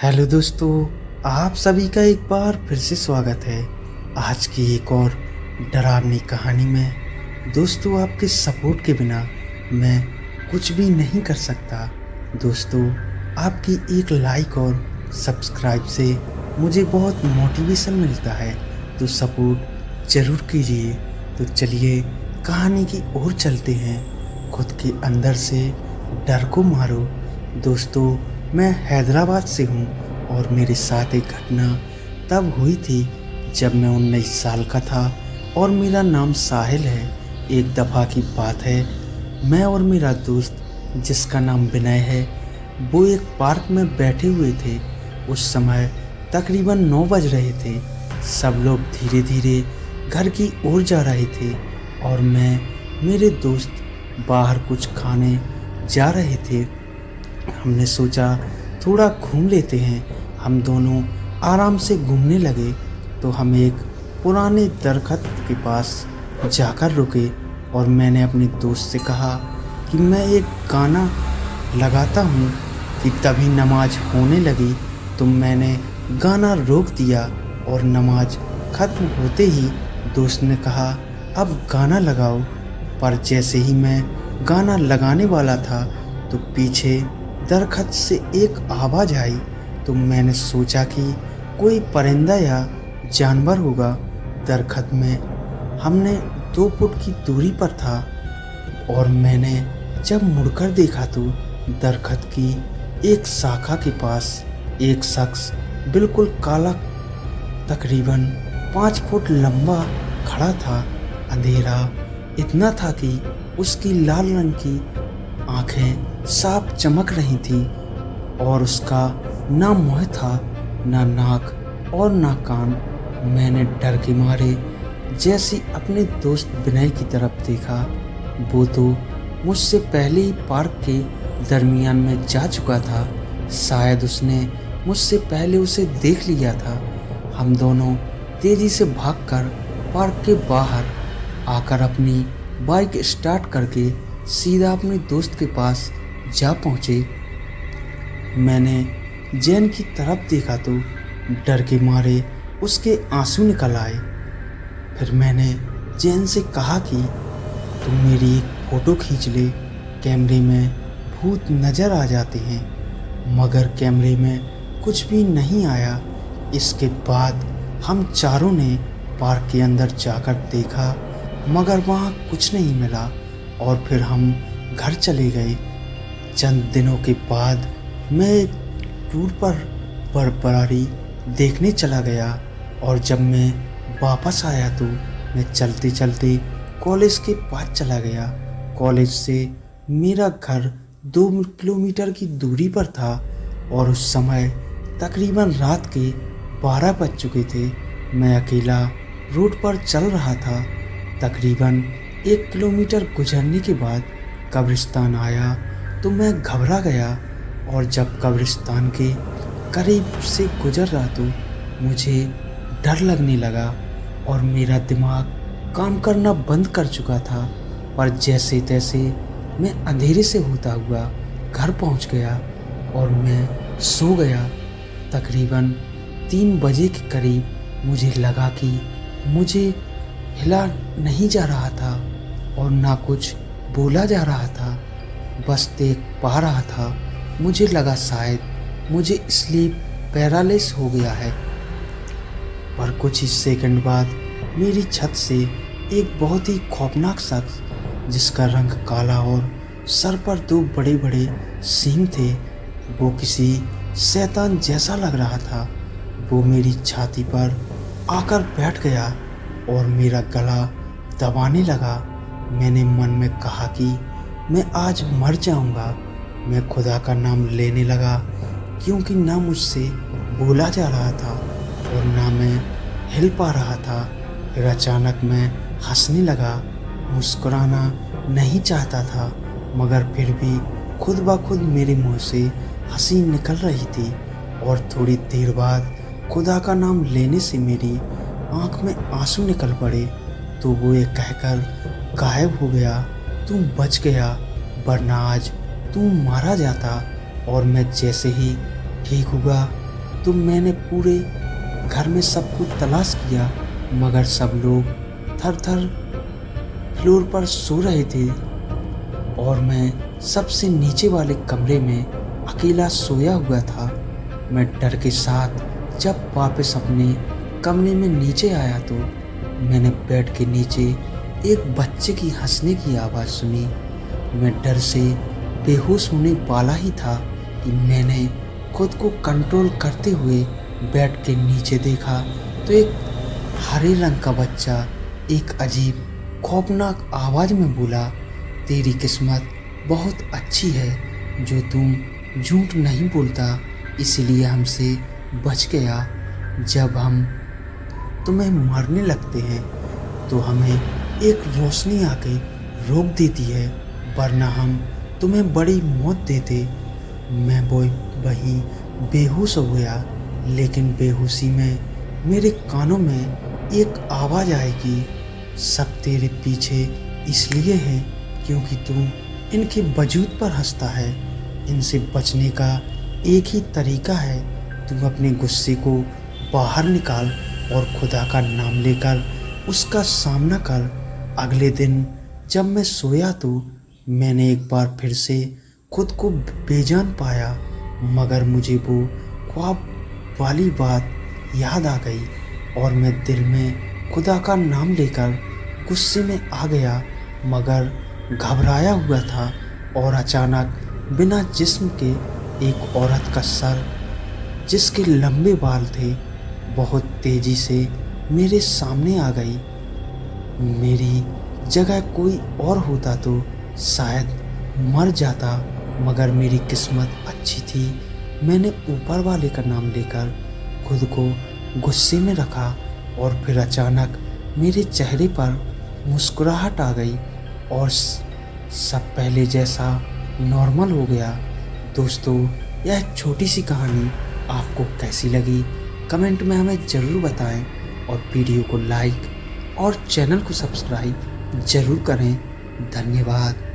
Hello दोस्तों, आप सभी का एक बार फिर से स्वागत है आज की एक और डरावनी कहानी में। दोस्तों, आपके सपोर्ट के बिना मैं कुछ भी नहीं कर सकता। दोस्तों, आपकी एक लाइक और सब्सक्राइब से मुझे बहुत मोटिवेशन मिलता है, तो सपोर्ट ज़रूर कीजिए। तो चलिए कहानी की ओर चलते हैं। खुद के अंदर से डर को मारो। दोस्तों, मैं हैदराबाद से हूँ और मेरे साथ एक घटना तब हुई थी जब मैं 19 साल का था और मेरा नाम साहिल है। एक दफ़ा की बात है, मैं और मेरा दोस्त जिसका नाम विनय है, वो एक पार्क में बैठे हुए थे। उस समय तकरीबन 9 बज रहे थे। सब लोग धीरे धीरे घर की ओर जा रहे थे और मैं मेरे दोस्त बाहर कुछ खाने जा रहे थे। हमने सोचा थोड़ा घूम लेते हैं। हम दोनों आराम से घूमने लगे तो हम एक पुराने दरख्त के पास जाकर रुके और मैंने अपने दोस्त से कहा कि मैं एक गाना लगाता हूँ कि तभी नमाज होने लगी। तो मैंने गाना रोक दिया और नमाज ख़त्म होते ही दोस्त ने कहा अब गाना लगाओ। पर जैसे ही मैं गाना लगाने वाला था तो पीछे दरख्त से एक आवाज़ आई। तो मैंने सोचा कि कोई परिंदा या जानवर होगा। दरख्त में हमने 2 फुट की दूरी पर था और मैंने जब मुड़कर देखा तो दरख्त की एक शाखा के पास एक शख्स बिल्कुल काला, तकरीबन 5 फुट लंबा खड़ा था। अंधेरा इतना था कि उसकी लाल रंग की आंखें साफ चमक रही थी और उसका ना मुंह था, ना नाक और ना कान। मैंने डर के मारे जैसे अपने दोस्त विनय की तरफ देखा। वो तो मुझसे पहले ही पार्क के दरमियान में जा चुका था। शायद उसने मुझसे पहले उसे देख लिया था। हम दोनों तेज़ी से भागकर पार्क के बाहर आकर अपनी बाइक स्टार्ट करके सीधा अपने दोस्त के पास जा पहुँचे। मैंने जैन की तरफ देखा तो डर के मारे उसके आंसू निकल आए। फिर मैंने जैन से कहा कि तुम मेरी एक फ़ोटो खींच ले, कैमरे में भूत नज़र आ जाते हैं। मगर कैमरे में कुछ भी नहीं आया। इसके बाद हम चारों ने पार्क के अंदर जाकर देखा मगर वहाँ कुछ नहीं मिला और फिर हम घर चले गए। चंद दिनों के बाद मैं एक टूर पर बर्फबारी देखने चला गया और जब मैं वापस आया तो मैं चलते चलते कॉलेज के पास चला गया। कॉलेज से मेरा घर 2 किलोमीटर की दूरी पर था और उस समय तकरीबन रात के 12 बज चुके थे। मैं अकेला रोड पर चल रहा था। तकरीबन 1 किलोमीटर गुजरने के बाद कब्रिस्तान आया तो मैं घबरा गया और जब कब्रिस्तान के करीब से गुजर रहा तो मुझे डर लगने लगा और मेरा दिमाग काम करना बंद कर चुका था। पर जैसे तैसे मैं अंधेरे से होता हुआ घर पहुंच गया और मैं सो गया। तकरीबन 3 बजे के करीब मुझे लगा कि मुझे हिला नहीं जा रहा था और ना कुछ बोला जा रहा था, बस देख पा रहा था। मुझे लगा शायद मुझे स्लीप पैरालिसिस हो गया है। पर कुछ ही सेकंड बाद मेरी छत से एक बहुत ही खौफनाक शख्स, जिसका रंग काला और सर पर 2 बड़े बड़े सींग थे, वो किसी शैतान जैसा लग रहा था। वो मेरी छाती पर आकर बैठ गया और मेरा गला दबाने लगा। मैंने मन में कहा कि मैं आज मर जाऊंगा। मैं खुदा का नाम लेने लगा क्योंकि ना मुझसे बोला जा रहा था और ना मैं हिल पा रहा था। फिर अचानक मैं हंसने लगा। मुस्कुराना नहीं चाहता था मगर फिर भी खुद ब खुद मेरे मुंह से हंसी निकल रही थी और थोड़ी देर बाद खुदा का नाम लेने से मेरी आंख में आंसू निकल पड़े। तो वो ये कहकर गायब हो गया, तू बच गया, वरना आज तू मारा जाता। और मैं जैसे ही ठीक हुआ तो मैंने पूरे घर में सब कुछ तलाश किया, मगर सब लोग थर थर फ्लोर पर सो रहे थे और मैं सबसे नीचे वाले कमरे में अकेला सोया हुआ था। मैं डर के साथ जब वापस अपने कमरे में नीचे आया तो मैंने बेड के नीचे एक बच्चे की हंसने की आवाज़ सुनी। मैं डर से बेहोश होने वाला ही था कि मैंने खुद को कंट्रोल करते हुए बेड के नीचे देखा तो एक हरे रंग का बच्चा एक अजीब खौफनाक आवाज़ में बोला, तेरी किस्मत बहुत अच्छी है जो तुम झूठ नहीं बोलता, इसलिए हमसे बच गया। जब हम तुम्हें मारने लगते हैं तो हमें एक रोशनी आके रोक देती है, वरना हम तुम्हें बड़ी मौत देते। मैं वहीं बेहोश हो गया, लेकिन बेहोशी में मेरे कानों में एक आवाज़ आएगी, सब तेरे पीछे इसलिए है क्योंकि तू इनके वजूद पर हंसता है। इनसे बचने का एक ही तरीका है, तुम अपने गुस्से को बाहर निकाल और खुदा का नाम लेकर उसका सामना कर। अगले दिन जब मैं सोया तो मैंने एक बार फिर से खुद को बेजान पाया, मगर मुझे वो ख्वाब वाली बात याद आ गई और मैं दिल में खुदा का नाम लेकर गुस्से में आ गया, मगर घबराया हुआ था। और अचानक बिना जिस्म के एक औरत का सर, जिसके लंबे बाल थे, बहुत तेज़ी से मेरे सामने आ गई। मेरी जगह कोई और होता तो शायद मर जाता, मगर मेरी किस्मत अच्छी थी। मैंने ऊपर वाले का नाम लेकर खुद को गुस्से में रखा और फिर अचानक मेरे चेहरे पर मुस्कुराहट आ गई और सब पहले जैसा नॉर्मल हो गया। दोस्तों, यह छोटी सी कहानी आपको कैसी लगी कमेंट में हमें ज़रूर बताएं और वीडियो को लाइक और चैनल को सब्सक्राइब ज़रूर करें। धन्यवाद।